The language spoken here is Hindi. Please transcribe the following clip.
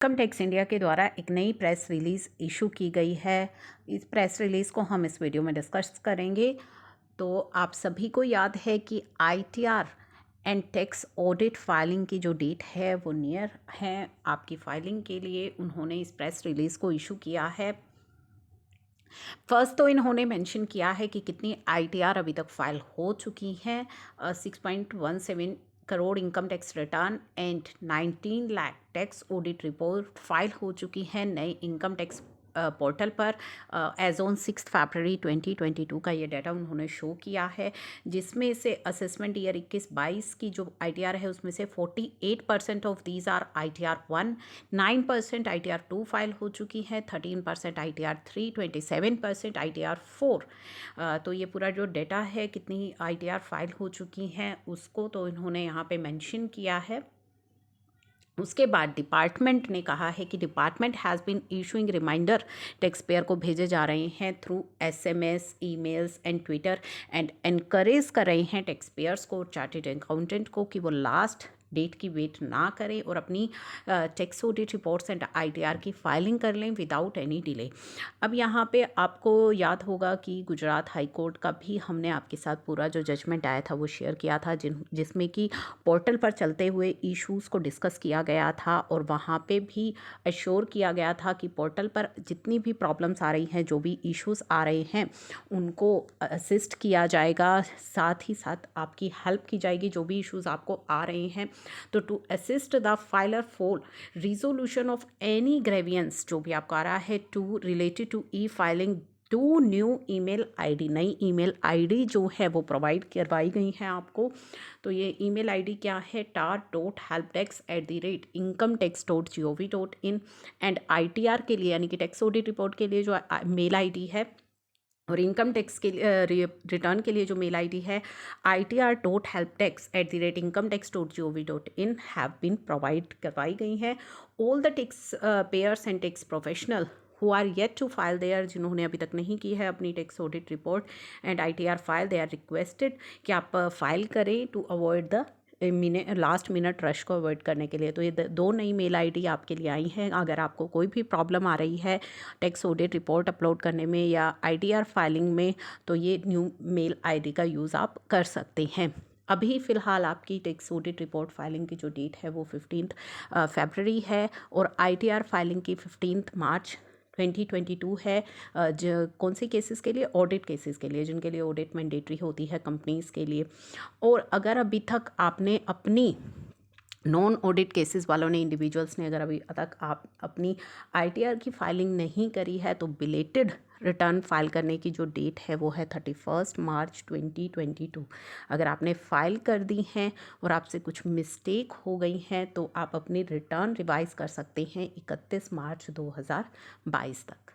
इनकम टैक्स इंडिया के द्वारा एक नई प्रेस रिलीज़ इशू की गई है। इस प्रेस रिलीज़ को हम इस वीडियो में डिस्कस करेंगे। तो आप सभी को याद है कि ITR and tax audit filing की जो डेट है वो नियर है। आपकी फाइलिंग के लिए उन्होंने इस प्रेस रिलीज़ को इशू किया है। फर्स्ट तो इन्होंने मेंशन किया है कि कितनी आईटीआर अभी तक फाइल हो चुकी हैं। 6.17 crore income tax return and 19 lakh tax audit report file हो चुकी हैं नए इनकम टैक्स पोर्टल पर। एज ऑन 6 फरवरी 2022 का ये डाटा उन्होंने शो किया है, जिसमें से असेसमेंट ईयर 21-22 की जो आईटीआर है उसमें से 48% of these are ITR 1, 9% ITR 2 file हो चुकी है, 13% आईटीआर 3, 27% आईटीआर 4। तो ये पूरा जो डेटा है कितनी आईटीआर फाइल हो चुकी हैं उसको तो इन्होंने यहाँ पे मेंशन किया है। उसके बाद डिपार्टमेंट ने कहा है कि department has been issuing reminder tax payer को भेजे जा रहे हैं through SMS, emails and Twitter and encourage कर रहे हैं टैक्स पेयर्स को, चार्टेड अकाउंटेंट को कि वो लास्ट डेट की वेट ना करें और अपनी tax audit reports and ITR की फाइलिंग कर लें विदाउट एनी डिले। अब यहाँ पे आपको याद होगा कि गुजरात हाई कोर्ट का भी हमने आपके साथ पूरा जो जजमेंट आया था वो शेयर किया था, जिसमें कि पोर्टल पर चलते हुए इश्यूज़ को डिस्कस किया गया था और वहाँ पे भी एश्योर किया गया था कि पोर्टल पर जितनी भी प्रॉब्लम्स आ रही हैं, जो भी इश्यूज़ आ रहे हैं उनको असिस्ट किया जाएगा, साथ ही साथ आपकी हेल्प की जाएगी जो भी इश्यूज़ आपको आ रहे हैं। तो to assist the filer for resolution of any grievance जो भी आपको आ रहा है to related to e filing, to new email ID, नई ईमेल आईडी जो है वो प्रोवाइड करवाई गई हैं आपको। तो ये ईमेल आईडी क्या है, tar.helpdesk@incometax.gov.in एंड आईटीआर के लिए यानी कि टैक्स ऑडिट रिपोर्ट के लिए जो मेल आईडी है और इनकम टैक्स के रिटर्न के लिए जो मेल आईडी है itr.helpdesk@incometax.gov.in हैव बीन प्रोवाइड करवाई गई हैं। All the tax payers and tax professional who are yet to file their, जिन्होंने अभी तक नहीं की है अपनी tax audit report and ITR file, they are requested कि आप फाइल करें to avoid the last minute rush को अवॉइड करने के लिए। तो ये दो नई मेल आईडी आपके लिए आई हैं। अगर आपको कोई भी प्रॉब्लम आ रही है टैक्स ऑडिट रिपोर्ट अपलोड करने में या आईटीआर फाइलिंग में, तो ये न्यू मेल आईडी का यूज़ आप कर सकते हैं। अभी फ़िलहाल आपकी टैक्स ऑडिट रिपोर्ट फाइलिंग की जो डेट है वो 15 फरवरी है और आईटीआर फाइलिंग की 15 मार्च 2022 है। कौन से केसेस के लिए, ऑडिट केसेस के लिए, जिनके लिए ऑडिट मैंडेटरी होती है कंपनीज़ के लिए। और अगर अभी तक आपने अपनी नॉन ऑडिट केसेस वालों ने, इंडिविजुअल्स ने अगर अभी तक आप अपनी आईटीआर की फाइलिंग नहीं करी है तो बिलेटेड रिटर्न फाइल करने की जो डेट है वो है 31 मार्च 2022। अगर आपने फाइल कर दी हैं और आपसे कुछ मिस्टेक हो गई हैं तो आप अपनी रिटर्न रिवाइज कर सकते हैं 31 मार्च 2022 तक।